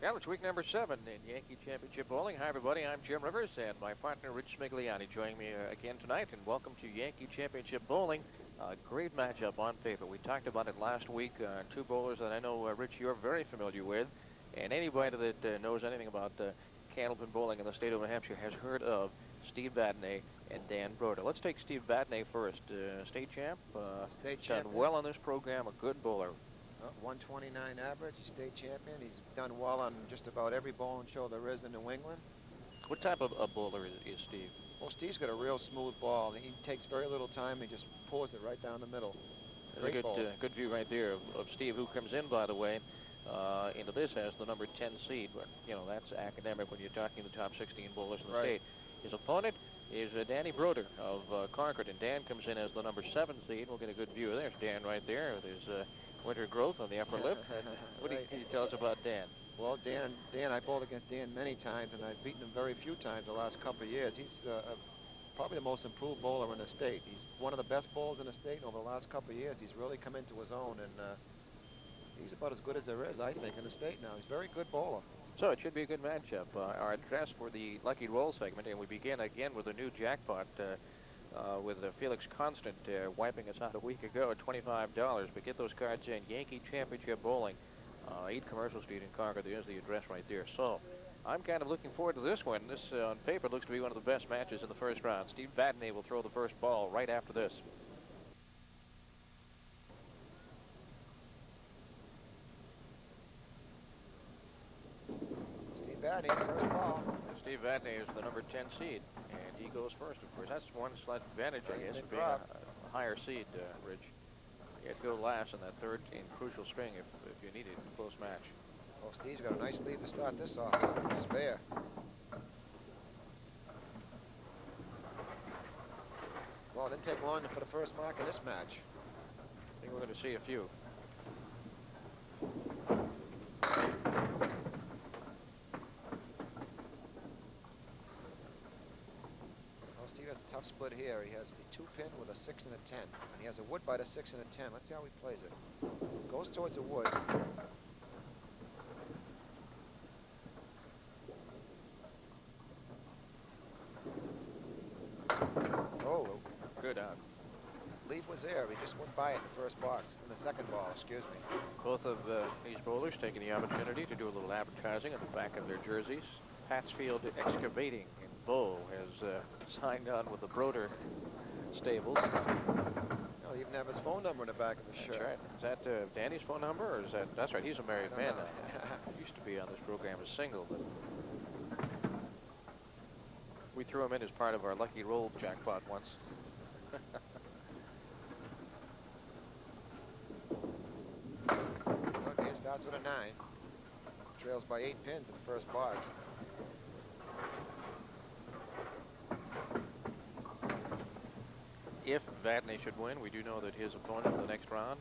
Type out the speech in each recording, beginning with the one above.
Well, it's week number 7 in Yankee Championship Bowling. Hi, everybody. I'm Jim Rivers, and my partner, Rich Smigliani, joining me again tonight. And welcome to Yankee Championship Bowling. Great matchup on paper. We talked about it last week. Two bowlers that I know, Rich, you're very familiar with. And anybody that knows anything about candlepin bowling in the state of New Hampshire has heard of Steve Vadney and Dan Brodeur. Let's take Steve Vadney first. State champ. State Done champion. well on this program. A good bowler. 129 average. He's state champion. He's done well on just about every bowling show there is in New England. What type of a bowler is Steve? Well, Steve's got a real smooth ball. He takes very little time. He just pours it right down the middle. There's a good view right there of Steve, who comes in, by the way, into this as the number 10 seed. But, you know, that's academic when you're talking the top 16 bowlers in the state. His opponent is Dan Brodeur of Concord, and Dan comes in as the number 7 seed. We'll get a good view. There's Dan right there with his winter growth on the upper lip. What can you tell us about Dan? Well, Dan, I bowled against Dan many times, and I've beaten him very few times the last couple of years. He's probably the most improved bowler in the state. He's one of the best bowlers in the state, and over the last couple of years, he's really come into his own, and he's about as good as there is, I think, in the state now. He's a very good bowler. So it should be a good matchup. Our address for the Lucky Roll segment, and we begin again with a new jackpot with Felix Constant wiping us out a week ago at $25. But get those cards in. Yankee Championship Bowling, 8 Commercial Street in Concord. There's the address right there. So I'm kind of looking forward to this one. This, on paper, looks to be one of the best matches in the first round. Steve Vadney will throw the first ball right after this. Steve Vadney, first ball. Steve Vadney is the number 10 seed, and he goes first, of course. That's one slight advantage, I guess, of being a higher seed, Rich. You'd go last in that third and crucial string if you needed a close match. Well, Steve's got a nice lead to start this off. Spare. Well, it didn't take long for the first mark in this match. I think we're going to see a few. Well, Steve has a tough split here. He has the 2-pin with a 6 and a 10. And he has a wood by the 6 and a 10. Let's see how he plays it. Goes towards the wood. Oh. Good out. Lead was there. He just went by it in the first box. In the second ball, excuse me. Both of these bowlers taking the opportunity to do a little advertising on the back of their jerseys. Patsfield Excavating in Bow has signed on with the Brodeur stables. Well, he even have his phone number in the back of his shirt. That's right. Is that Danny's phone number, or is that's right, he's a married man now. Used to be on this program as single, but we threw him in as part of our Lucky Roll jackpot once. Okay, starts with a 9. Trails by 8 pins in the first box. If Vadney should win, we do know that his opponent in the next round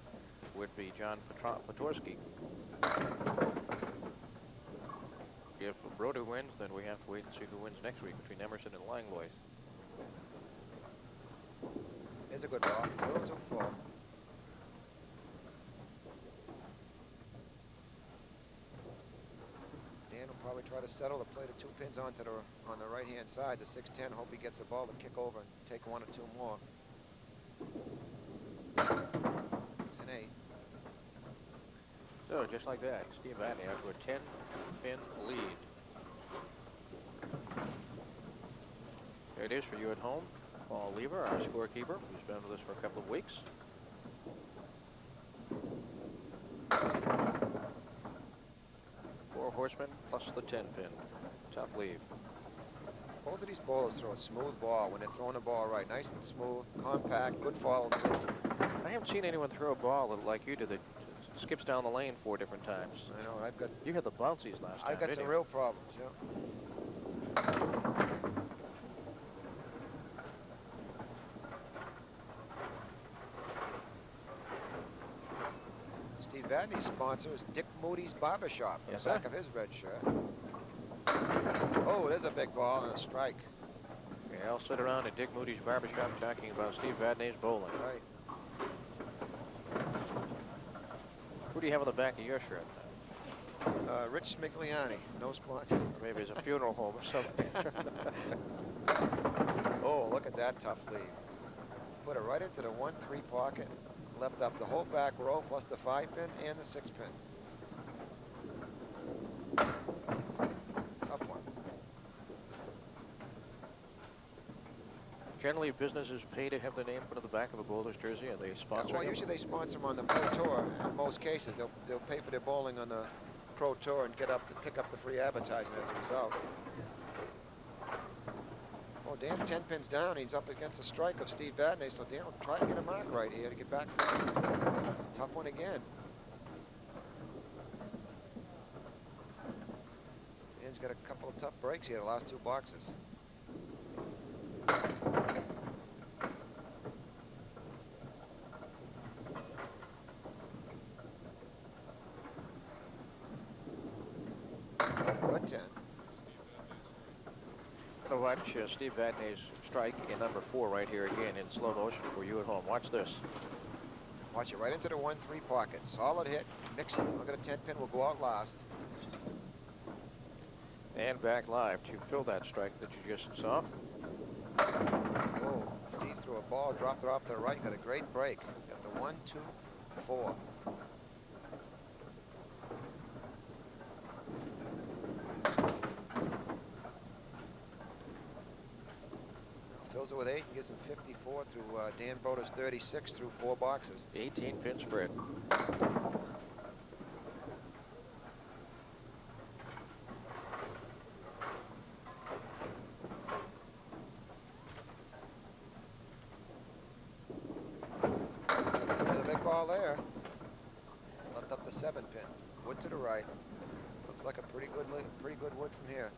would be John Patorsky. If Brodeur wins, then we have to wait and see who wins next week between Emerson and Langlois. Here's a good ball. A little too full. Dan will probably try to settle to play the 2 pins on the right-hand side, the 6-10. Hope he gets the ball to kick over and take 1 or 2 more. It's an 8. So just like that, Steve Vadney has a 10-pin lead. There it is for you at home. Paul Lever, our scorekeeper, who's been with us for a couple of weeks. Four horsemen plus the 10-pin. Tough lead. Both of these bowlers throw a smooth ball when they're throwing the ball right. Nice and smooth, compact, good follow through. I haven't seen anyone throw a ball like you did that skips down the lane 4 different times. I know, I've got... You had the bouncies last time, I've got some real problems, yeah. Steve Vadney's sponsor is Dick Moody's Barbershop on the back of his red shirt. Oh, there's a big ball and a strike. Yeah, I'll sit around at Dick Moody's Barbershop talking about Steve Vadney's bowling. Right. Who do you have on the back of your shirt? Rich Smigliani, no sponsor. Or maybe it's a funeral home or something. Oh, look at that tough lead. Put it right into the 1-3 pocket. Left up the whole back row plus the 5-pin and the 6-pin. Tough one. Generally, businesses pay to have their name put on the back of a bowler's jersey, and they sponsor Well, him. usually they sponsor them on the Pro Tour. In most cases, they'll pay for their bowling on the Pro Tour and pick up the free advertising as a result. Oh, Dan's 10 pins down. He's up against a strike of Steve Vadney, so Dan will try to get a mark right here to get back. Tough one again. Dan's got a couple of tough breaks here, the last 2 boxes. Good 10. Gonna watch Steve Vadney's strike in number 4 right here again in slow motion for you at home. Watch this. Watch it right into the 1-3 pocket. Solid hit. Mix it. Look at a 10-pin. Will go out last. And back live to fill that strike that you just saw. Oh, Steve threw a ball, dropped it off to the right. Got a great break. Got the 1, 2, 4. Fills it with 8 and gives him 54 through Dan Brodeur's 36 through 4 boxes. 18-pin spread. There's a big ball there. Left up the 7-pin. Wood to the right. Looks like a pretty good wood from here.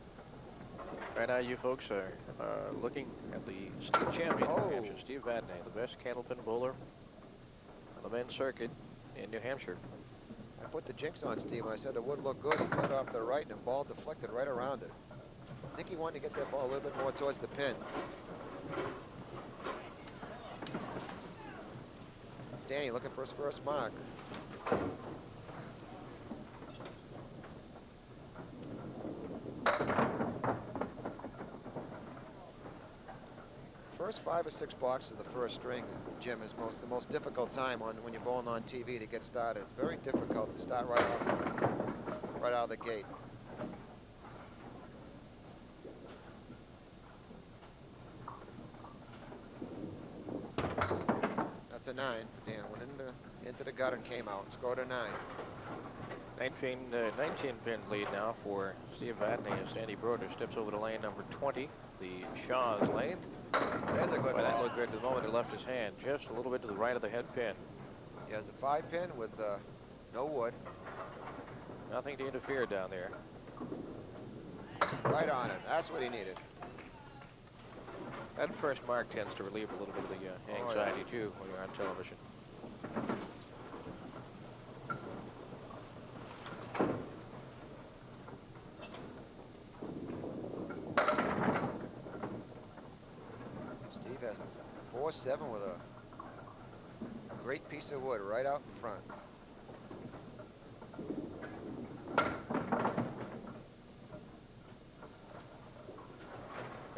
Right now, you folks are looking at the state champion, Oh. New Hampshire, Steve Vadney, the best candlepin bowler on the men's circuit in New Hampshire. I put the jinx on Steve when I said the wood looked good. He cut off to the right and the ball deflected right around it. I think he wanted to get that ball a little bit more towards the pin. Danny looking for his first mark. First 5 or 6 boxes of the first string, Jim, is the most difficult time when you're bowling on TV to get started. It's very difficult to start right out of the gate. That's a 9. Dan went into the gutter and came out. Scored a 9. 19-pin lead now for Steve Vadney as Danny Brodeur steps over to lane number 20, the Shaw's lane. There's a good Boy, that ball. looked good the moment it left his hand, just a little bit to the right of the head pin. He has a 5-pin with no wood. Nothing to interfere down there. Right on it. That's what he needed. That first mark tends to relieve a little bit of the anxiety, too, when you're on television. Steve has a 4-7 with a great piece of wood right out in front.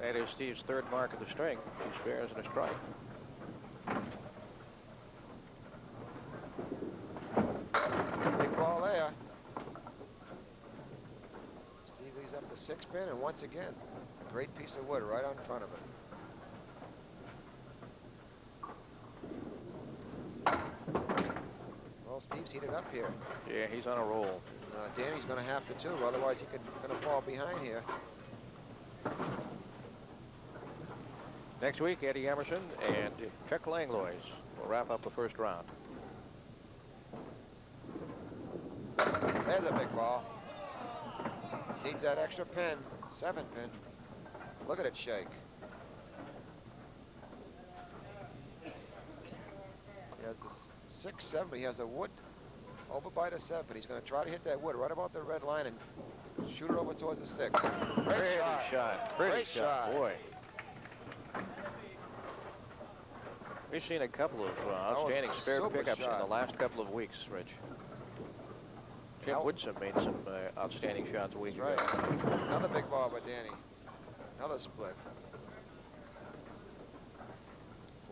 That is Steve's 3rd mark of the string. 2 spares and a strike. Big ball there. Steve leaves up the 6-pin, and once again, a great piece of wood right out in front of it. Well, Steve's heated up here. Yeah, he's on a roll. Danny's going to have to too, otherwise he's going to fall behind here. Next week, Eddie Emerson and Chuck Langlois will wrap up the first round. There's a big ball. Needs that extra pin, 7-pin. Look at it shake. He has this 6-7, but he has a wood over by the 7. He's going to try to hit that wood right about the red line and shoot it over towards the 6. Great shot. Pretty shot. Boy. We've seen a couple of outstanding spare pickups in the last couple of weeks, Rich. Jim Woodson made some outstanding shots a week ago. Right. Another big ball by Danny. Another split.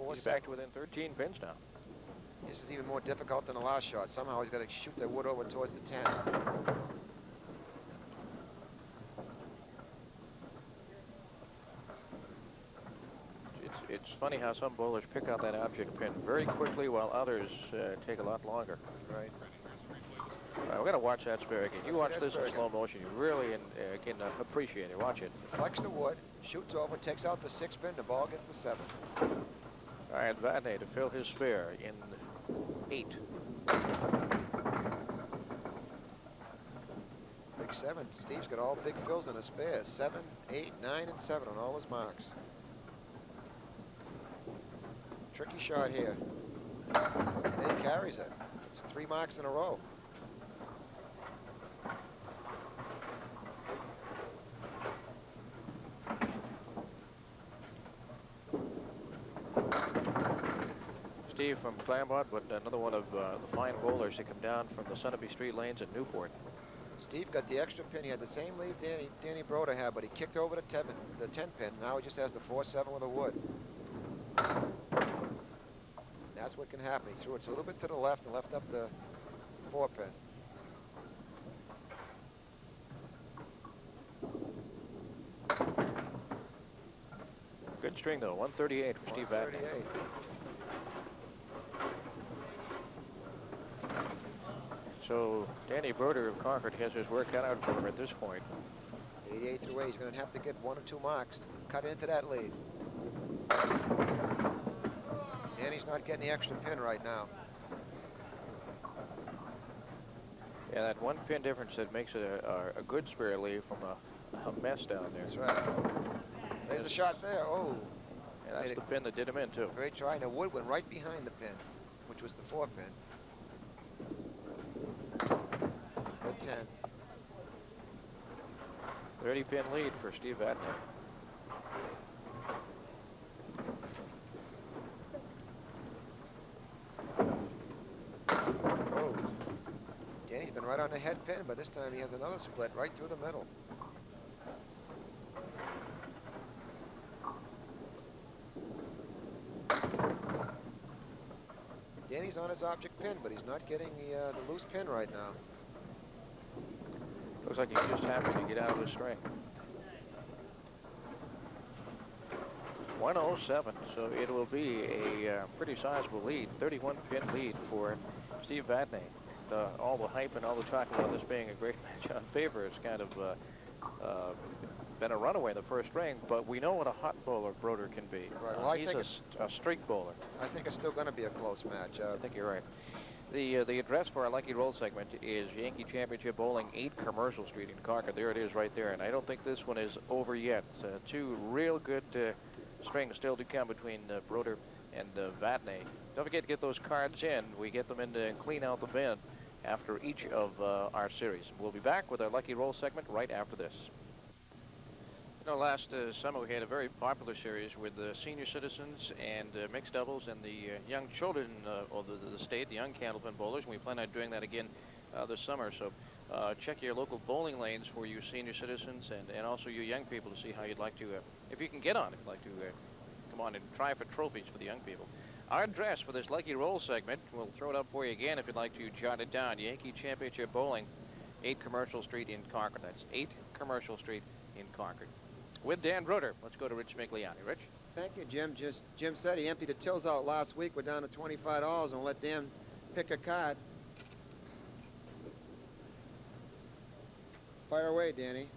He's back to within 13 pins now. This is even more difficult than the last shot. Somehow he's got to shoot that wood over towards the 10. It's funny how some bowlers pick out that object pin very quickly while others take a lot longer. Right. All right, we're going to watch that spare again. You watch this in slow motion. You really can appreciate it. Watch it. Flex the wood, shoots over, takes out the 6 pin, the ball gets the 7. All right, Vadney to fill his spare in 8. Big 7. Steve's got all big fills in his spares. 7, 8, 9, and 7 on all his marks. Tricky shot here. And he carries it. It's 3 marks in a row. Steve from Claremont, but another one of the fine bowlers that come down from the Sunapee Street lanes in Newport. Steve got the extra pin. He had the same lead Danny Brodeur had, but he kicked over the 10 pin. Now he just has the 4-7 with a wood. That's what can happen. He threw it a little bit to the left and left up the 4 pin. Good string, though. 138 for Steve Vadney. 138. So Danny Brodeur of Concord has his work cut out for him at this point. 88 through 8. He's going to have to get 1 or 2 marks. Cut into that lead. And he's not getting the extra pin right now. Yeah, that 1 pin difference that makes it a good spare lead from a mess down there. That's right. There's a shot there. Oh. Yeah, that's the pin that did him in, too. Great try. And the wood went right behind the pin, which was the 4 pin. Good 10. 30 pin lead for Steve Vadney. Oh. Danny's been right on the head pin, but this time he has another split right through the middle. Danny's on his object pin, but he's not getting the loose pin right now. Looks like he's just happy to get out of the string. 107, so it will be a pretty sizable lead, 31 pin lead for Steve Vadney. All the hype and all the talk about this being a great match on paper, it's kind of been a runaway in the first string, but we know what a hot bowler Brodeur can be. Right. Well, he's a streak bowler. I think it's still going to be a close match. I think you're right. The address for our Lucky Roll segment is Yankee Championship Bowling, 8 Commercial Street in Concord. There it is right there, and I don't think this one is over yet. 2 real good strings still to come between Brodeur and Vadney. Don't forget to get those cards in. We get them in to clean out the bin after each of our series. We'll be back with our Lucky Roll segment right after this. You know, last summer we had a very popular series with the senior citizens and mixed doubles and the young children of the state, the young candlepin bowlers, and we plan on doing that again this summer. So check your local bowling lanes for you senior citizens and also you young people to see how you'd like to, if you can get on, if you'd like to come on and try for trophies for the young people. Our address for this Lucky Roll segment, we'll throw it up for you again if you'd like to jot it down. Yankee Championship Bowling, 8 Commercial Street in Concord. That's 8 Commercial Street in Concord. With Dan Brodeur, let's go to Rich Migliani. Rich? Thank you, Jim. Jim said he emptied the tills out last week. We're down to $25 and we'll let Dan pick a card. Fire away, Danny.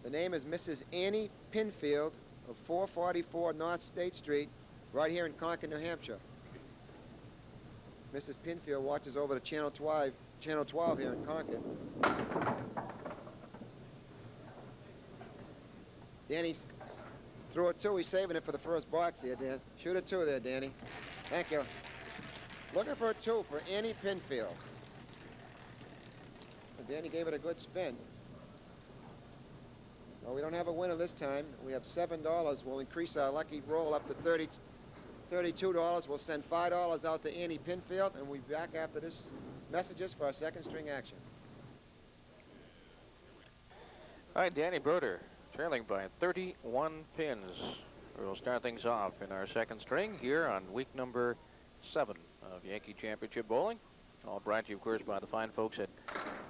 The name is Mrs. Annie Pinfield of 444 North State Street, right here in Concord, New Hampshire. Mrs. Pinfield watches over the Channel 12 here in Concord. Danny threw it 2. He's saving it for the first box here, Dan. Shoot a 2 there, Danny. Thank you. Looking for a 2 for Annie Pinfield. And Danny gave it a good spin. Well, we don't have a winner this time. We have $7. We'll increase our lucky roll up to $32. We'll send $5 out to Annie Pinfield, and we'll be back after this Messages for our second string action. All right, Danny Brodeur trailing by 31 pins. We'll start things off in our second string here on week number 7 of Yankee Championship Bowling. All brought to you, of course, by the fine folks at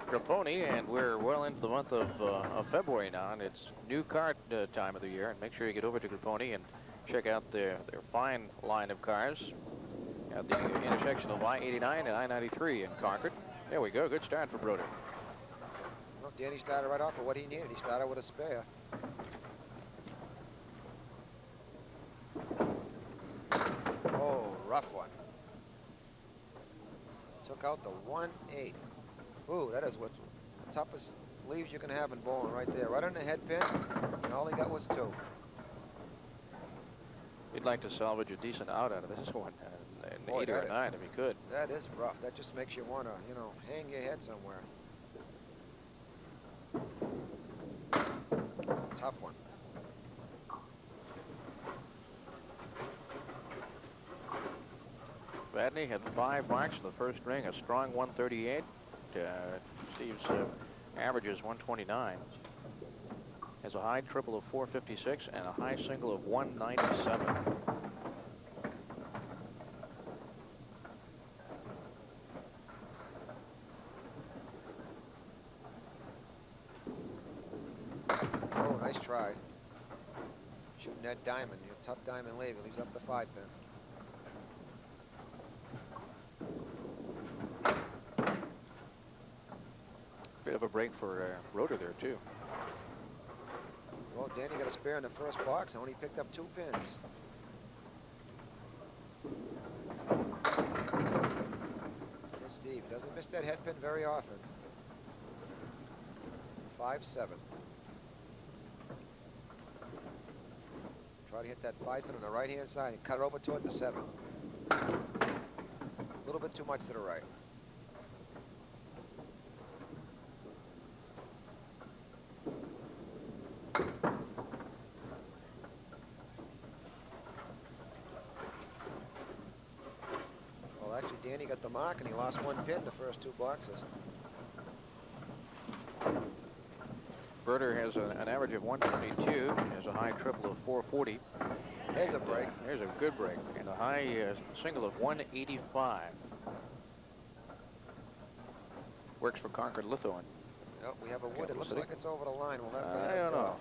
Grapponi, and we're well into the month of February now, and it's new card time of the year. And make sure you get over to Grapponi and check out their fine line of cars at the intersection of I-89 and I-93 in Concord. There we go. Good start for Brodeur. Well, Danny started right off with what he needed. He started with a spare. Oh, rough one. Took out the 1-8. Ooh, that is what's the toughest leaves you can have in bowling right there. Right on the head pin, and all he got was 2. He'd like to salvage a decent out out of this one, an Boy, 8 or a 9 if he could. That is rough. That just makes you want to, you know, hang your head somewhere. Tough one. Vadney had 5 marks in the first string, a strong 138. Steve's average is 129. Has a high triple of 456 and a high single of 197. Oh, nice try. Shooting that diamond. A tough diamond leave. It leaves up the 5 pin. Bit of a break for Brodeur there, too. Well, Danny got a spare in the first box. Only picked up 2 pins. Yes, Steve doesn't miss that head pin very often. 5-7. Try to hit that 5 pin on the right-hand side and cut it over towards the 7. A little bit too much to the right. Well, actually, Danny got the mark, and he lost 1 pin in the first 2 boxes. Brodeur has an average of 122, has a high triple of 440. There's a break. There's a good break, and a high single of 185. Works for Concord Litho. Nope, we have a wood. It looks like it's over the line. We'll have to I don't know.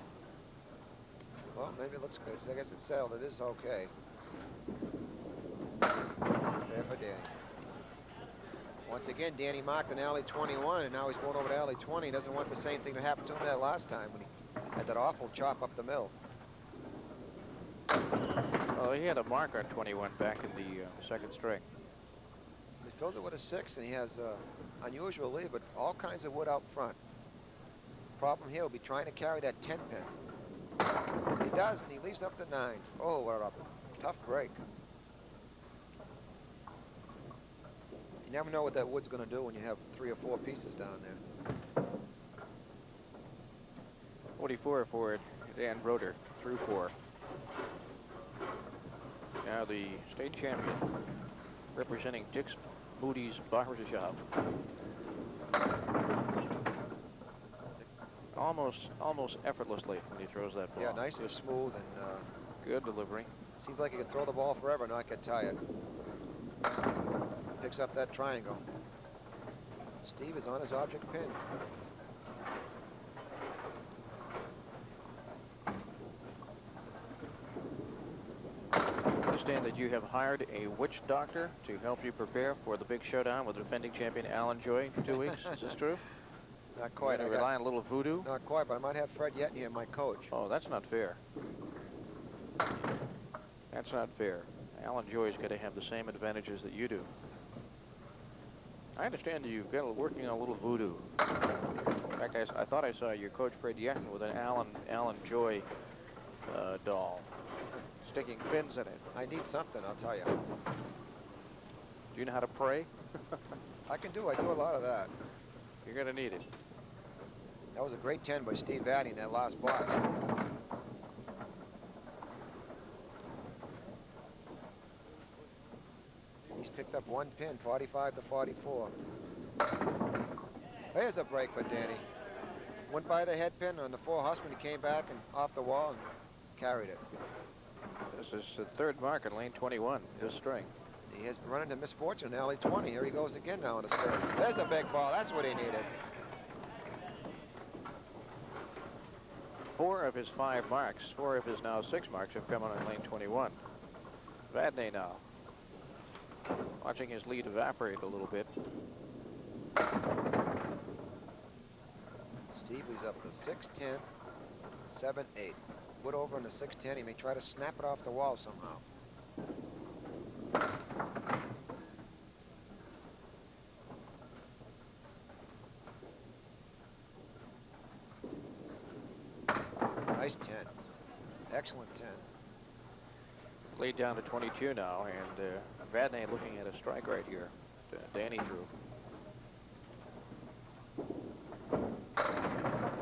Well, maybe it looks good. I guess it's sailed. It is okay. There for Danny. Once again, Danny marked an alley 21, and now he's going over to alley 20. He doesn't want the same thing that happened to him that last time when he had that awful chop up the middle. Well, he had a mark on 21 back in the second string. He fills it with a 6, and he has unusual lead, but all kinds of wood out front. Problem here will be trying to carry that 10 pin. He does, and he leaves up to 9. Oh, what a tough break. You never know what that wood's going to do when you have 3 or 4 pieces down there. 44 for Dan Brodeur, through 4. Now the state champion, representing Dick's Moody's Barbershop. Almost effortlessly when he throws that ball. Yeah, nice and smooth and good delivery. Seems like he can throw the ball forever and not get tired. Picks up that triangle. Steve is on his object pin. I understand that you have hired a witch doctor to help you prepare for the big showdown with defending champion Alan Joy in 2 weeks. Is this true? Not quite. I rely on a little voodoo? Not quite, but I might have Fred Yetney here, my coach. Oh, that's not fair. That's not fair. Alan Joy's got to have the same advantages that you do. I understand you've got working on a little voodoo. In fact, I thought I saw your coach Fred Yetton with an Alan Joy doll, sticking pins in it. I need something, I'll tell you. Do you know how to pray? I do a lot of that. You're going to need it. That was a great 10 by Steve Vadney in that last box. He's picked up 1 pin, 45 to 44. There's a break for Danny. Went by the head pin on the 4 Husband. He came back and off the wall and carried it. This is the third mark in lane 21, his string. He has run into misfortune in alley 20. Here he goes again now on the straight. There's a big ball. That's what he needed. 4 of his 5 marks, 4 of his now 6 marks have come on in lane 21. Vadney now, watching his lead evaporate a little bit. Steve was up to 6-10, 7-8. Wood over on the 6-10. He may try to snap it off the wall somehow. Nice 10. Excellent 10. Lead down to 22 now, and Vadney looking at a strike right here. Danny threw.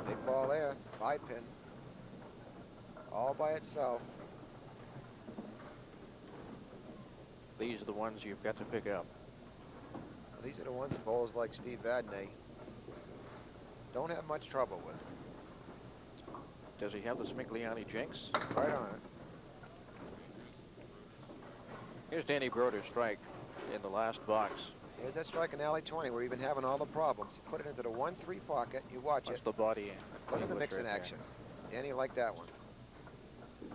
Big ball there. 5-pin. All by itself. These are the ones you've got to pick up. These are the ones that bowlers like Steve Vadney don't have much trouble with. Does he have the Smigliani jinx? Right on it. Here's Danny Brodeur's strike in the last box. Here's that strike in alley 20 where he's been having all the problems. You put it into the 1-3 pocket. You watch That's it. the body. Look at the mix in action. Danny liked that one.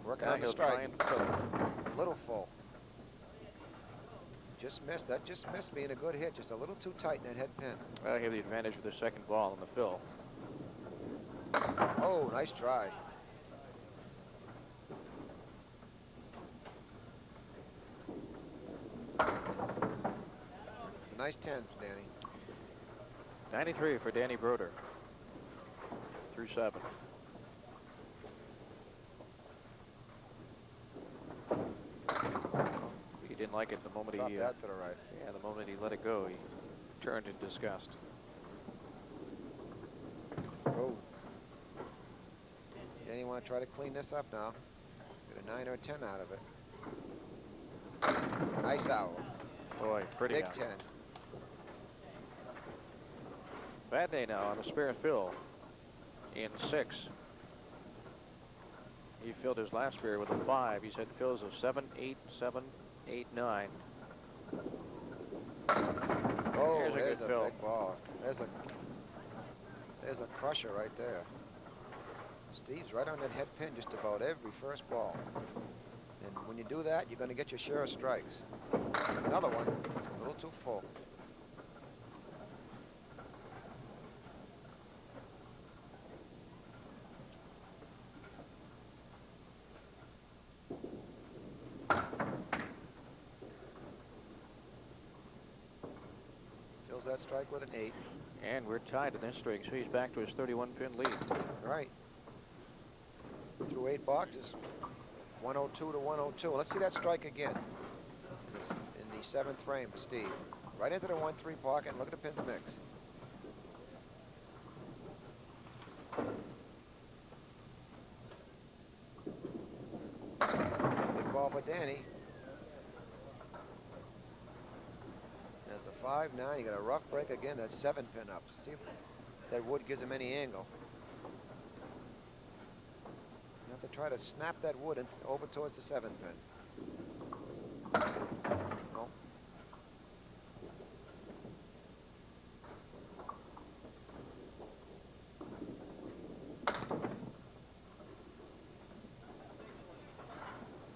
Working Now on the he'll try strike. and fill it. Little full. Just missed. That just missed being a good hit. Just a little too tight in that head pin. Well, he'll have the advantage with the second ball in the fill. Oh, nice try. It's a nice 10, Danny. 93 for Danny Brodeur. Through 7. He didn't like it the moment Drop he that to the right. yeah, the moment he let it go, he turned in disgust. Oh. Danny want to try to clean this up now. Get a 9 or a 10 out of it. Nice owl. Boy, pretty Big out. 10. Vadney now on a spare fill in 6. He filled his last spare with a 5. He's had fills of 7, 8, 7, 8, 9. Oh, Here's a there's good a fill. big ball. There's a crusher right there. Steve's right on that head pin just about every first ball. And when you do that, you're going to get your share of strikes. Another one, a little too full. Fills that strike with an 8. And we're tied in this string, so he's back to his 31-pin lead. Right. Through 8 boxes. 102 to 102. Let's see that strike again. In the 7th frame, Steve. Right into the 1-3 pocket and look at the pins mix. Big ball for Danny. There's the 5-9. You got a rough break again. That's 7 pin ups. See if that wood gives him any angle. You have to try to snap that wood over towards the 7 pin. No.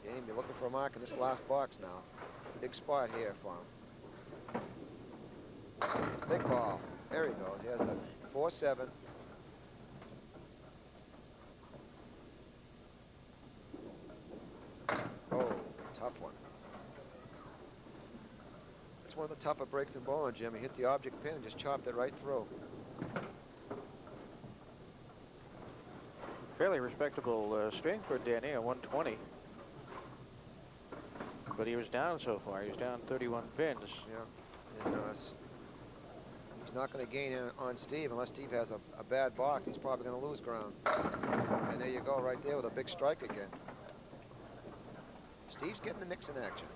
Danny be looking for a mark in this last box now. Big spot here for him. Big ball. There he goes. He has a 4-7. Oh, tough one. That's one of the tougher breaks in bowling, Jim. He hit the object pin and just chopped it right through. Fairly respectable string for Danny, a 120. But he was down so far. He was down 31 pins. Yeah, and he's not going to gain on Steve unless Steve has a bad box. He's probably going to lose ground. And there you go, right there with a big strike again. Steve's getting the mix in action.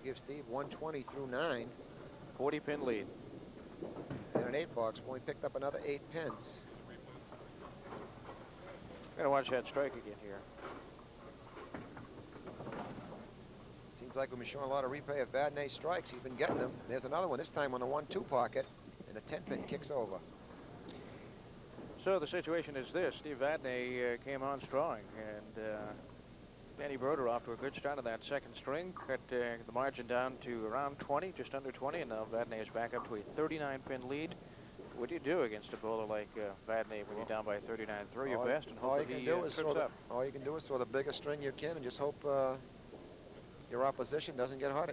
to give Steve 120 through 9. 40-pin lead. And an 8-box when he picked up another 8 pins. Gotta watch that strike again here. Seems like we've been showing a lot of replay of Vadney strikes. He's been getting them. There's another one, this time on the 1-2 pocket, and a 10-pin kicks over. So the situation is this. Steve Vadney came on strong, and Dan Brodeur off to a good start on that second string. Cut the margin down to around 20, just under 20, and now Vadney is back up to a 39-pin lead. What do you do against a bowler like Vadney when you're down by 39? Throw your best and hope that he trips up. All you can do is throw the biggest string you can and just hope your opposition doesn't get hot.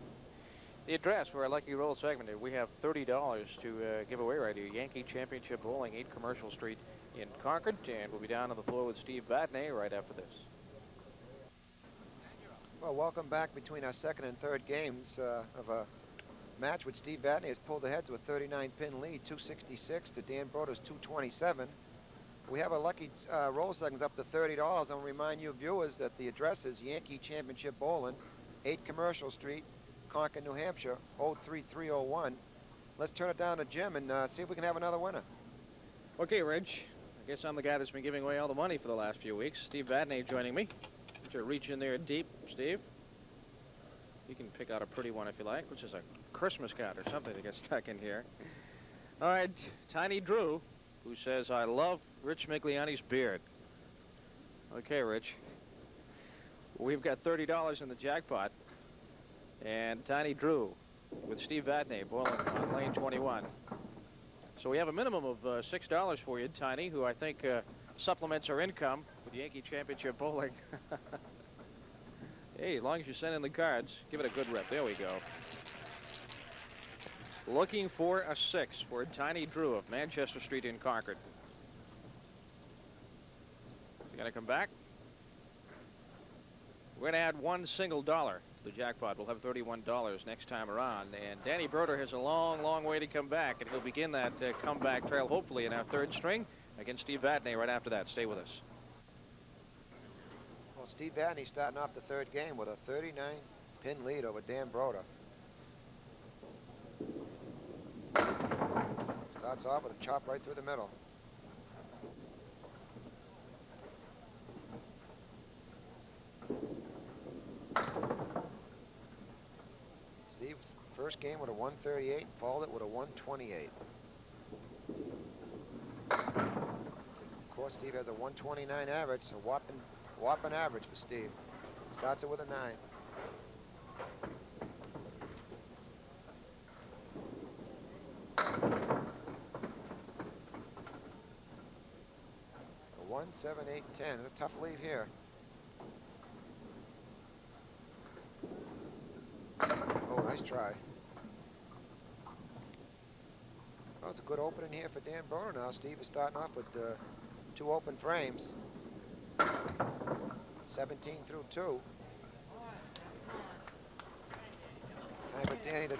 The address for our Lucky Roll segment, we have $30 to give away right here. Yankee Championship Bowling, 8 Commercial Street in Concord, and we'll be down on the floor with Steve Vadney right after this. Well, welcome back between our second and third games of a match which Steve Vadney has pulled ahead to a 39-pin lead, 266 to Dan Brodeur's 227. We have a Lucky Roll segment up to $30. I'll remind you viewers that the address is Yankee Championship Bowling, 8 Commercial Street, Concord, New Hampshire, 03301. Let's turn it down to Jim and see if we can have another winner. Okay, Rich. I guess I'm the guy that's been giving away all the money for the last few weeks. Steve Vadney joining me. Get your reach in there deep, Steve. You can pick out a pretty one if you like, which is a Christmas card or something that gets stuck in here. All right, Tiny Drew, who says, I love Rich Migliani's beard. Okay, Rich. We've got $30 in the jackpot. And Tiny Drew with Steve Vadney bowling on lane 21. So we have a minimum of $6 for you, Tiny, who I think supplements our income with Yankee Championship Bowling. Hey, as long as you send in the cards, give it a good rip. There we go. Looking for a 6 for Tiny Drew of Manchester Street in Concord. Is he going to come back? We're going to add one single dollar to the jackpot. We'll have $31 next time around. And Danny Brodeur has a long, long way to come back, and he'll begin that comeback trail hopefully in our third string against Steve Vadney right after that. Stay with us. Well, Steve Vadney starting off the third game with a 39-pin lead over Dan Brodeur. Starts off with a chop right through the middle. Steve's first game with a 138, followed it with a 128. Of course, Steve has a 129 average, so whopping average for Steve. Starts it with a 9. A 1, 7, 8, 10. It's a tough leave here. Oh, nice try. That was a good opening here for Dan Brodeur now. Steve is starting off with 2 open frames. 17 through 2. Time for Danny to...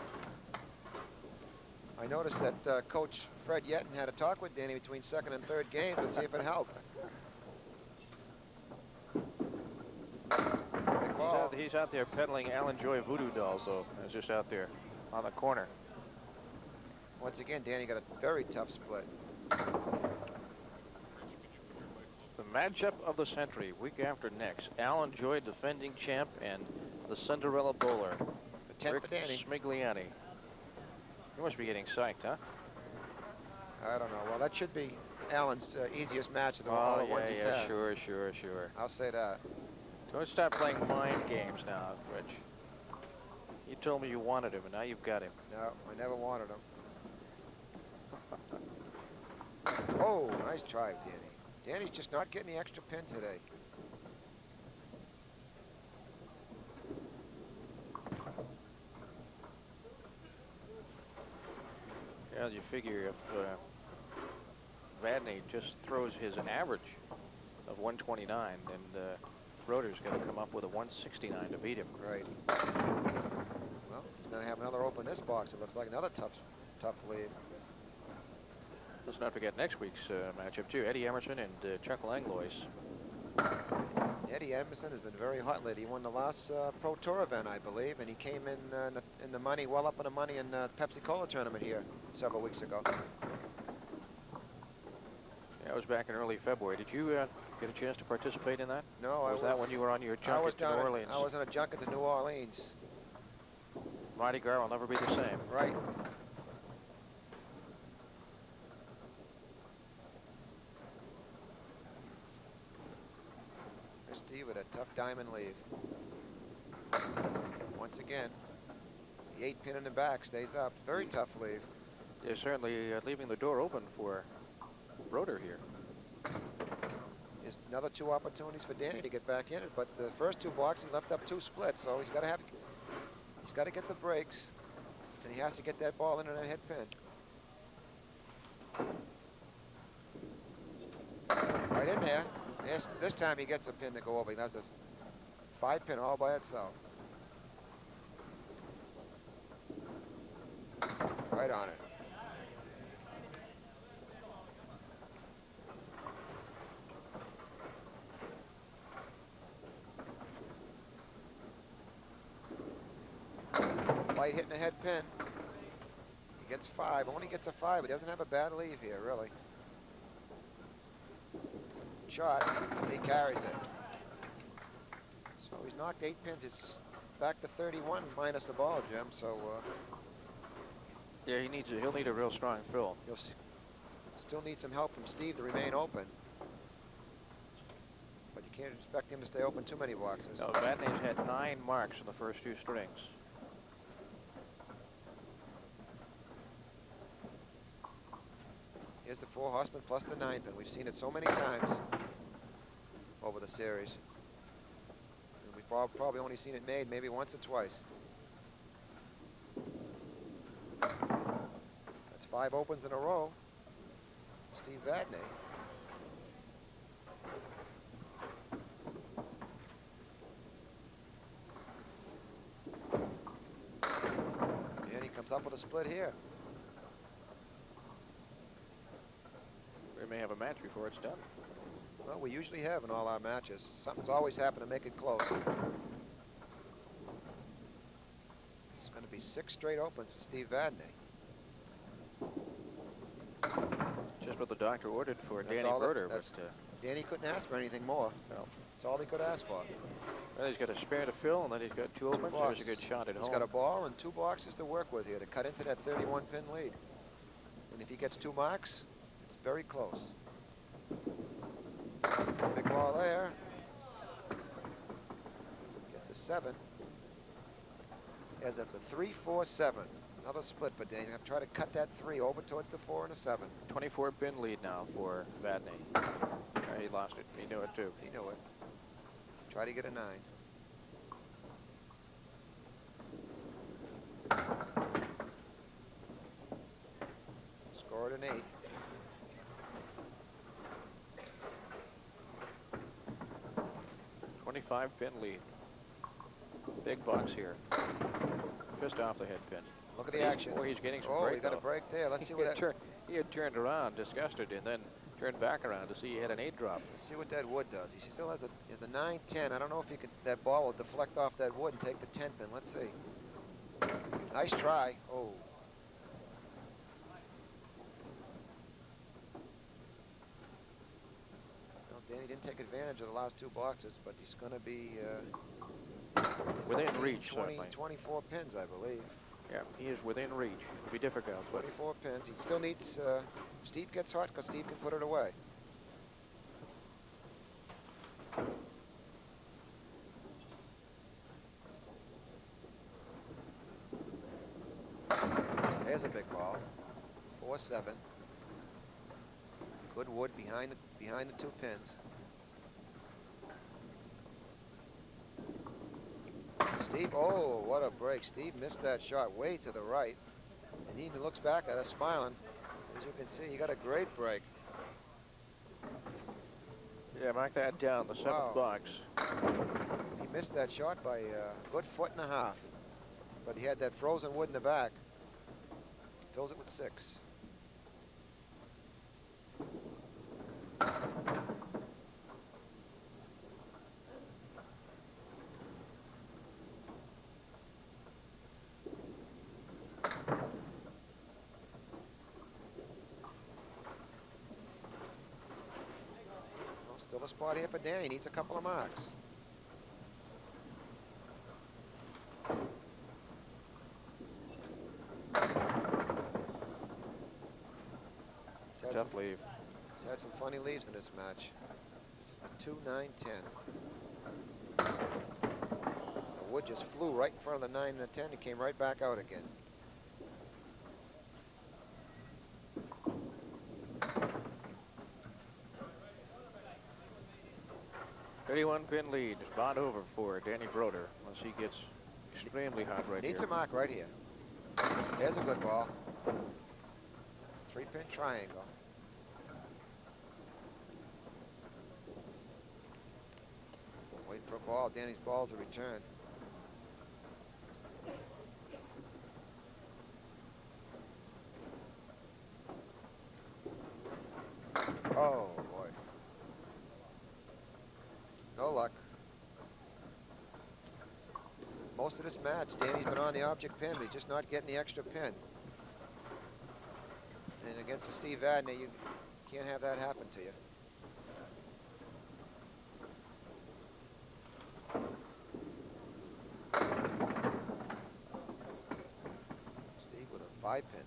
I noticed that Coach Fred Yetten had a talk with Danny between second and third game to see if it helped. He's out there peddling Alan Joy voodoo dolls, so he's just out there on the corner. Once again, Danny got a very tough split. The matchup of the century, week after next. Alan Joy, defending champ, and the Cinderella bowler, The 10 Rick for Danny. Smigliani. You must be getting psyched, huh? I don't know. Well, that should be Alan's easiest match of the all the ones he's had. Sure. I'll say that. Don't start playing mind games now, Rich. You told me you wanted him, and now you've got him. No, I never wanted him. Oh, nice try, Danny. Danny's just not getting the extra pin today. Yeah, you figure if Vadney just throws his average of 129, and Brodeur's got to come up with a 169 to beat him. Right. Well, he's going to have another open this box. It looks like another tough lead. Let's not forget next week's matchup, too. Eddie Emerson and Chuck Langlois. Eddie Edmondson has been very hot lately. He won the last Pro Tour event, I believe, and he came in the money, well up in the money in the Pepsi-Cola tournament here several weeks ago. Yeah, it was back in early February. Did you get a chance to participate in that? No, Or was that when you were on your junket to New Orleans? I was on a junket to New Orleans. Mardi Gras will never be the same. Right. There's Steve with a tough diamond lead. Once again, the 8-pin in the back stays up. Very tough leave. They're certainly leaving the door open for Brodeur here. There's another 2 opportunities for Danny to get back in it, but the first 2 blocks he left up 2 splits, so he's got to get the breaks, and he has to get that ball into that head pin. Right in there. This time he gets a pin to go over. That's a 5-pin all by itself. Right on it. Light hitting the head pin. He gets 5. Only gets a 5. He doesn't have a bad leave here, really. Shot. He carries it. So he's knocked 8 pins. It's back to 31 minus the ball, Jim. So yeah, he'll need a real strong fill. He'll still need some help from Steve to remain open. But you can't expect him to stay open too many boxes. No, Vadney's had 9 marks in the first 2 strings. Here's the 4 horsemen plus the 9-pin. We've seen it so many times over the series. And we've probably only seen it made maybe once or twice. That's 5 opens in a row. Steve Vadney. And he comes up with a split here. We may have a match before it's done. Well, we usually have in all our matches. Something's always happened to make it close. It's going to be 6 straight opens for Steve Vadney. Just what the doctor ordered for That's Danny all Brodeur. Danny couldn't ask for anything more. No. That's all he could ask for. Well, he's got a spare to fill, and then he's got 2 opens. There's a good shot at home. He's got a ball and 2 boxes to work with here to cut into that 31-pin lead. And if he gets 2 marks, it's very close. Big ball there. Gets a 7. Has a 3-4-7. Another split for Danny. I'm trying to cut that 3 over towards the 4 and a 7. 24-pin lead now for Vadney. He lost it. He knew it too. He knew it. Try to get a 9. Scored an 8. Pin lead. Big box here. Just off the head pin. Look at the action. Boy, he's getting some break. break. Oh, he got a break there. Let's see what that... He had turned around, disgusted, and then turned back around to see he had an 8 drop. Let's see what that wood does. He still has a 9-10. I don't know if he could. That ball will deflect off that wood and take the 10 pin. Let's see. Nice try. Oh. Well, Danny didn't take advantage of the last 2 boxes, but he's going to be within reach. 24 pins, I believe. Yeah, he is within reach. It'll be difficult. 24 pins. He still needs. Steve gets hot because Steve can put it away. There's a big ball. 4-7. Good wood behind the 2 pins. Steve, oh, what a break. Steve missed that shot way to the right. And he even looks back at us smiling. As you can see, he got a great break. Yeah, mark that down, the 7th box. He missed that shot by a good 1.5 feet. But he had that frozen wood in the back. Fills it with 6. Still a spot here for Dan. He needs a couple of marks. Tough leave. He's had some funny leaves in this match. This is the 2-9-10. The wood just flew right in front of the 9 and the 10. It came right back out again. Pin lead. Bond over for Danny Brodeur once he gets extremely hot right here. Needs a mark right here. There's a good ball. 3-pin triangle. Wait for a ball. Danny's ball's a return. Oh, boy. No luck. Most of this match, Danny's been on the object pin, but he's just not getting the extra pin. And against the Steve Vadney, you can't have that happen to you. Steve with a 5-pin.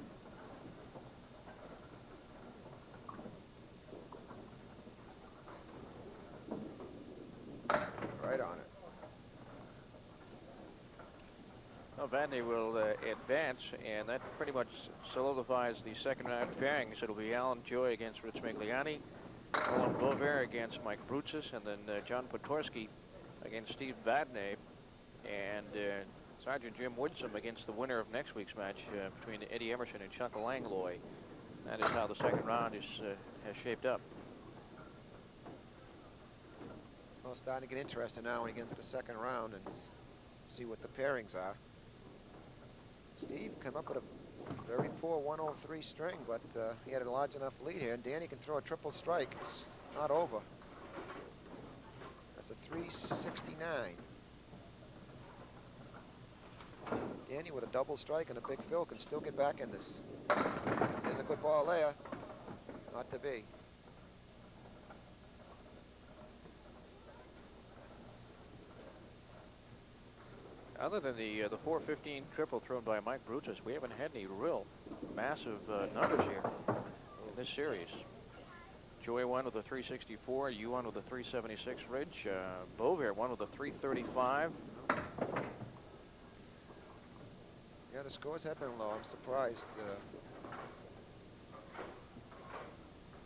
Right on it. Well, Vadney will advance, and that pretty much solidifies the second round pairings. It'll be Alan Joy against Rich Migliani, Roland Bovere against Mike Brutzis, and then John Potorsky against Steve Vadney, and Sergeant Jim Woodsum against the winner of next week's match between Eddie Emerson and Chuck Langlois. That is how the second round is has shaped up. Well, it's starting to get interesting now when you get into the second round and see what the pairings are. Steve came up with a very poor 103 string, but he had a large enough lead here, and Danny can throw a triple strike. It's not over. That's a 369. Danny with a double strike and a big fill can still get back in this. There's a good ball there. Not to be. Other than the 415 triple thrown by Mike Brutus, we haven't had any real massive numbers here in this series. Joy won with a 364, you won with a 376 Ridge, Bovere won with a 335. Yeah, the scores have been low. I'm surprised.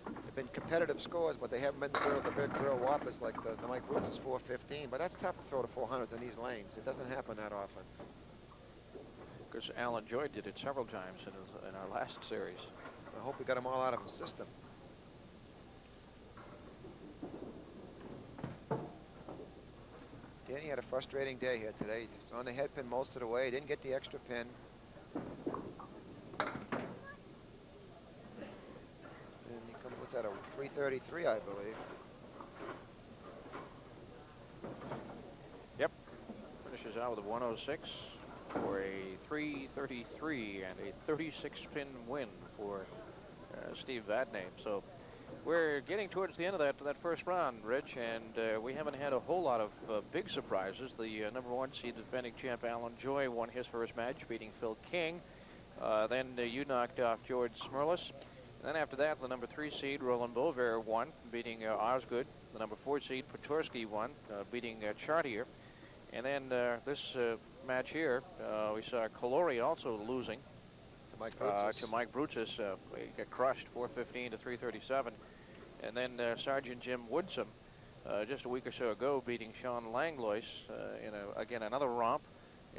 They've been competitive scores, but they haven't been the big real whoppers like the Mike Brutus 415. But that's tough to throw to 400s in these lanes. It doesn't happen that often. Because Alan Joy did it several times in our last series. I hope we got them all out of his system. Danny had a frustrating day here today. He's on the head pin most of the way. Didn't get the extra pin. And he comes, what's that, a 333, I believe. Yep. Finishes out with a 106 for a 333 and a 36-pin win for Steve Vadney. So we're getting towards the end of that first round, Rich, and we haven't had a whole lot of big surprises. The number 1 seed defending champ Alan Joy won his first match, beating Phil King. Then you knocked off George Smirlis. And then after that, the number 3 seed Roland Bovere won, beating Osgood. The number 4 seed Potorsky won, beating Chartier. And then this match here, we saw Calori also losing To Mike Brutus. He got crushed 415 to 337. And then Sergeant Jim Woodsum just a week or so ago beating Sean Langlois in again another romp.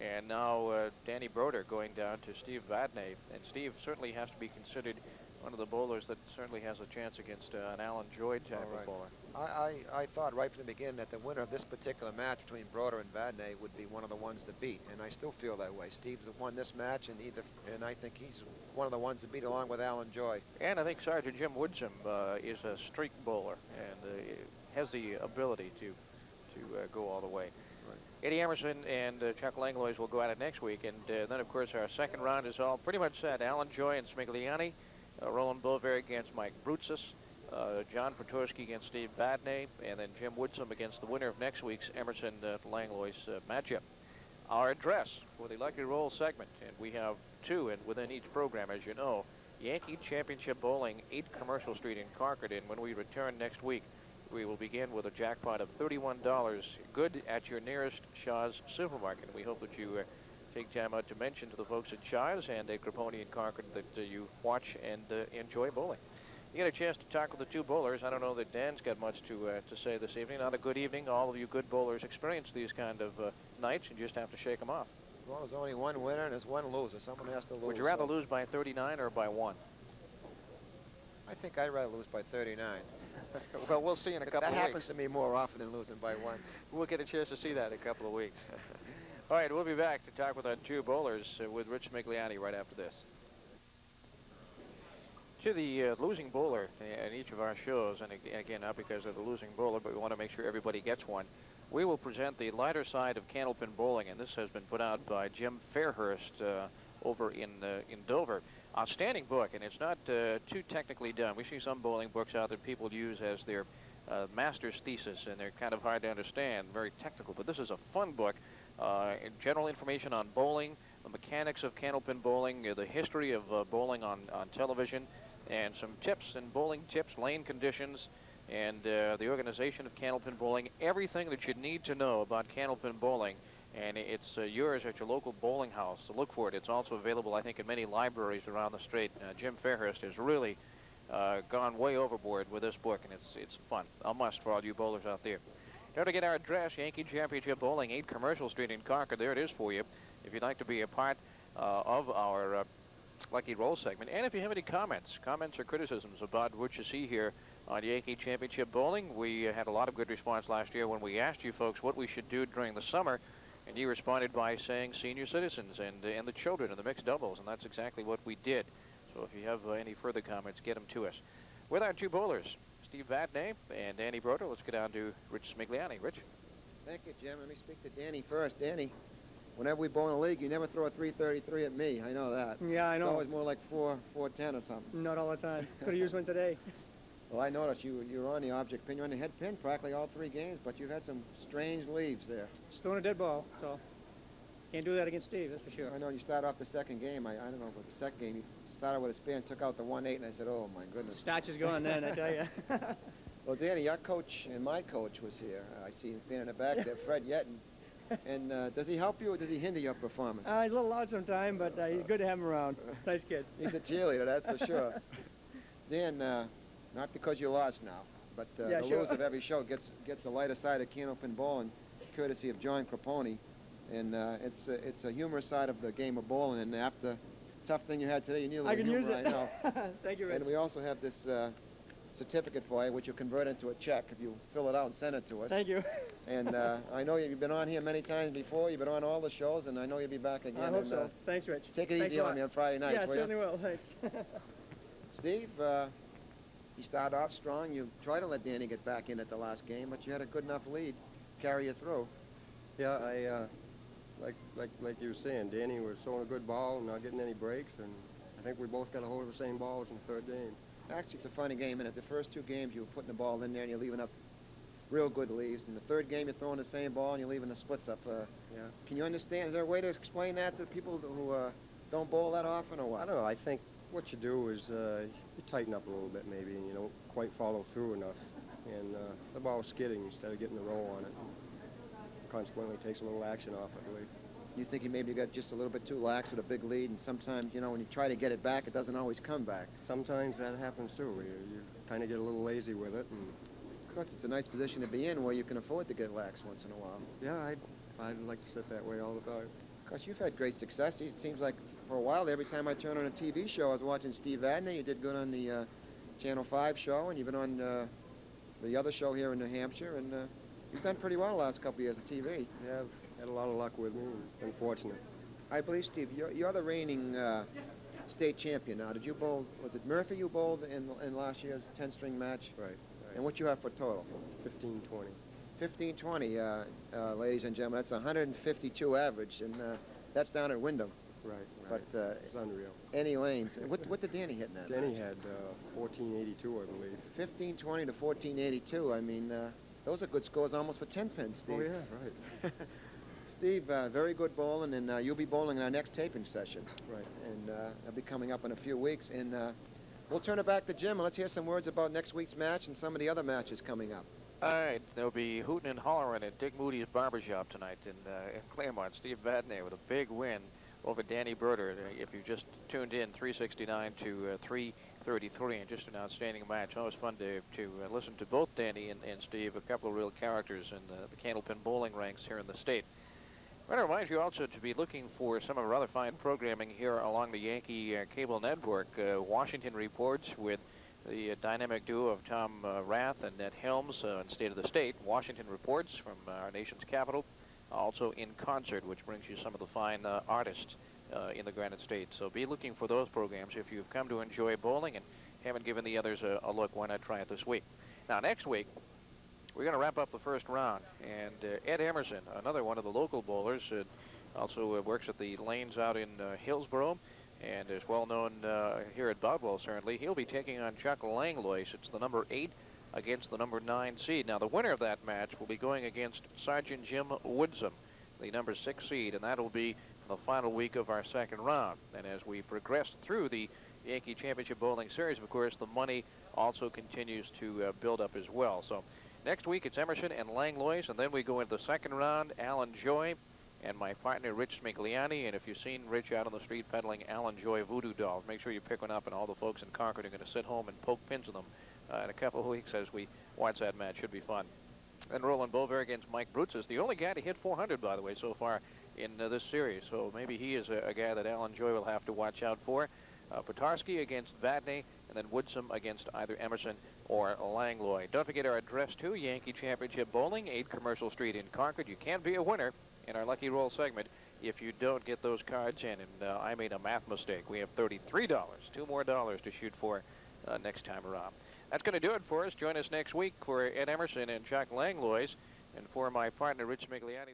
And now Danny Brodeur going down to Steve Vadney. And Steve certainly has to be considered one of the bowlers that certainly has a chance against an Alan Joy type of bowler. I thought right from the beginning that the winner of this particular match between Brodeur and Vadney would be one of the ones to beat, and I still feel that way. Steve's won this match, and I think he's one of the ones to beat along with Alan Joy. And I think Sergeant Jim Woodsum is a streak bowler and has the ability to go all the way. Right. Eddie Emerson and Chuck Langlois will go at it next week, and then of course our second round is all pretty much set. Alan Joy and Smigliani, Roland Bovere against Mike Brutzis, John Petorski against Steve Vadney, and then Jim Woodsom against the winner of next week's Emerson Langlois matchup. Our address for the Lucky Roll segment, and we have two within each program, as you know. Yankee Championship Bowling, 8 Commercial Street in Concord. And when we return next week, we will begin with a jackpot of $31, good at your nearest Shaw's supermarket. We hope that you take time out to mention to the folks at Shaw's and at Grapponi in Concord that you watch and enjoy bowling. You get a chance to talk with the two bowlers. I don't know that Dan's got much to say this evening. Not a good evening. All of you good bowlers experience these kind of nights and just have to shake them off. Well, there's only one winner and there's one loser. Someone has to lose. Would you rather lose by 39 or by 1? I think I'd rather lose by 39. Well, we'll see in a couple of weeks. That happens to me more often than losing by 1. We'll get a chance to see that in a couple of weeks. All right, we'll be back to talk with our two bowlers with Rich Migliani right after this. To the losing bowler in each of our shows, and again, not because of the losing bowler, but we want to make sure everybody gets one. We will present the lighter side of candlepin bowling, and this has been put out by Jim Fairhurst over in Dover. Outstanding book, and it's not too technically done. We see some bowling books out that people use as their master's thesis, and they're kind of hard to understand, very technical. But this is a fun book. General information on bowling, the mechanics of candlepin bowling, the history of bowling on television, and some tips and bowling tips, lane conditions, and the organization of candlepin bowling, everything that you need to know about candlepin bowling. And it's yours at your local bowling house. So look for it. It's also available, I think, in many libraries around the state. Jim Fairhurst has really gone way overboard with this book, and it's fun. A must for all you bowlers out there. Here to get our address, Yankee Championship Bowling, 8 Commercial Street in Concord. There it is for you. If you'd like to be a part of our Lucky Roll segment, and if you have any comments or criticisms about what you see here on Yankee Championship Bowling, we had a lot of good response last year when we asked you folks what we should do during the summer, and you responded by saying senior citizens and the children and the mixed doubles, and that's exactly what we did. So if you have any further comments, get them to us. With our two bowlers, Steve Vadney and Danny Brodeur, let's get down to Rich Smigliani. Rich? Thank you, Jim. Let me speak to Danny first. Danny, whenever we bowl in a league, you never throw a 333 at me. I know that. Yeah, I know. It's always more like 410 or something. Not all the time. Could have used one today. Well, I noticed you're on the object pin. You're on the head pin practically all 3 games, but you've had some strange leaves there. Just throwing a dead ball, so can't do that against Steve, that's for sure. I know you started off the second game. I don't know if it was the second game. You started with a spin, took out the 1-8, and I said, oh, my goodness. Starch is gone then, I tell you. Well, Danny, your coach and my coach was here. I see him standing in the back there, Fred Yetton. And does he help you or does he hinder your performance? He's a little loud sometimes, but he's good to have him around. Nice kid. He's a cheerleader, that's for sure. Dan, not because you lost now, but yeah, the sure. loser of every show gets the lighter side of candlepin bowling, courtesy of John Grapponi. And it's a humorous side of the game of bowling. And after the tough thing you had today, you need a little humor, use it. I know. Thank you, Rich. And we also have this certificate for you, which you'll convert into a check if you fill it out and send it to us. Thank you. And I know you've been on here many times before. You've been on all the shows, and I know you'll be back again. I hope and, so. Thanks, Rich. Take it easy on me on Friday nights, yeah, will certainly you? will. Thanks. Steve, you started off strong. You tried to let Danny get back in at the last game, but you had a good enough lead to carry you through. Yeah, like you were saying, Danny was throwing a good ball, not getting any breaks, and I think we both got a hold of the same balls in the third game. Actually, it's a funny game, and at the first 2 games, you were putting the ball in there, and you're leaving up real good leaves. In the third game, you're throwing the same ball, and you're leaving the splits up. Yeah. Can you understand? Is there a way to explain that to people who don't bowl that often, or what? I don't know. I think what you do is you tighten up a little bit, maybe, and you don't quite follow through enough. And the ball's skidding instead of getting a roll on it. Consequently, takes a little action off, I believe. You think you maybe got just a little bit too lax with a big lead, and sometimes, you know, when you try to get it back, it doesn't always come back. Sometimes that happens, too. You kind of get a little lazy with it. And of course, it's a nice position to be in where you can afford to get lax once in a while. yeah, I'd like to sit that way all the time. Of course, you've had great success. It seems like for a while, every time I turn on a TV show, I was watching Steve Vadney. You did good on the Channel 5 show, and you've been on the other show here in New Hampshire, and you've done pretty well the last couple of years on TV. Yeah, I've had a lot of luck with me. Been fortunate. I believe, Steve, you're the reigning state champion now. Did you bowl, was it Murphy you bowled in last year's 10-string match? Right. And what you have for total? 15-20. 15-20, ladies and gentlemen. That's 152 average, and that's down at Wyndham. Right. But It's unreal. any lanes. What did Danny hit in that? Danny match? had 1482, I believe. 1520 to 1482. I mean, those are good scores almost for 10 pins, Steve. Oh yeah, right. Steve, very good bowling, and you'll be bowling in our next taping session. Right. And that'll be coming up in a few weeks. And we'll turn it back to Jim, and let's hear some words about next week's match and some of the other matches coming up. All right, there'll be hooting and hollering at Dick Moody's barbershop tonight in Claremont. Steve Vadney with a big win over Danny Brodeur. If you just tuned in, 369 to 333, and just an outstanding match. Always fun to listen to both Danny and Steve, a couple of real characters in the candlepin bowling ranks here in the state. I want to remind you also to be looking for some of our other fine programming here along the Yankee cable network. Washington Reports with the dynamic duo of Tom Rath and Ned Helms in State of the State. Washington Reports from our nation's capital. Also In Concert, which brings you some of the fine artists in the Granite State. So be looking for those programs. If you've come to enjoy bowling and haven't given the others a look, why not try it this week? Now, next week, we're going to wrap up the first round. And Ed Emerson, another one of the local bowlers, also works at the lanes out in Hillsborough and is well known here at Boutwell, certainly. He'll be taking on Chuck Langlois. It's the number 8 against the number 9 seed. Now, the winner of that match will be going against Sergeant Jim Woodsum, the number 6 seed, and that'll be the final week of our second round. And as we progress through the Yankee Championship Bowling Series, of course, the money also continues to build up as well. So next week, it's Emerson and Langlois, and then we go into the second round, Alan Joy and my partner, Rich Smigliani. And if you've seen Rich out on the street peddling Alan Joy voodoo dolls, make sure you pick one up, and all the folks in Concord are going to sit home and poke pins in them in a couple of weeks as we watch that match. Should be fun. And Roland Bover against Mike Brutzes, the only guy to hit 400, by the way, so far in this series. So maybe he is a guy that Alan Joy will have to watch out for. Petarsky against Vadney, and then Woodsum against either Emerson or Langlois. Don't forget our address, too, Yankee Championship Bowling, 8 Commercial Street in Concord. You can't be a winner in our Lucky Roll segment if you don't get those cards in. And I made a math mistake. We have $33, $2 more to shoot for next time around. That's going to do it for us. Join us next week for Ed Emerson and Chuck Langlois. And for my partner, Rich Smigliani.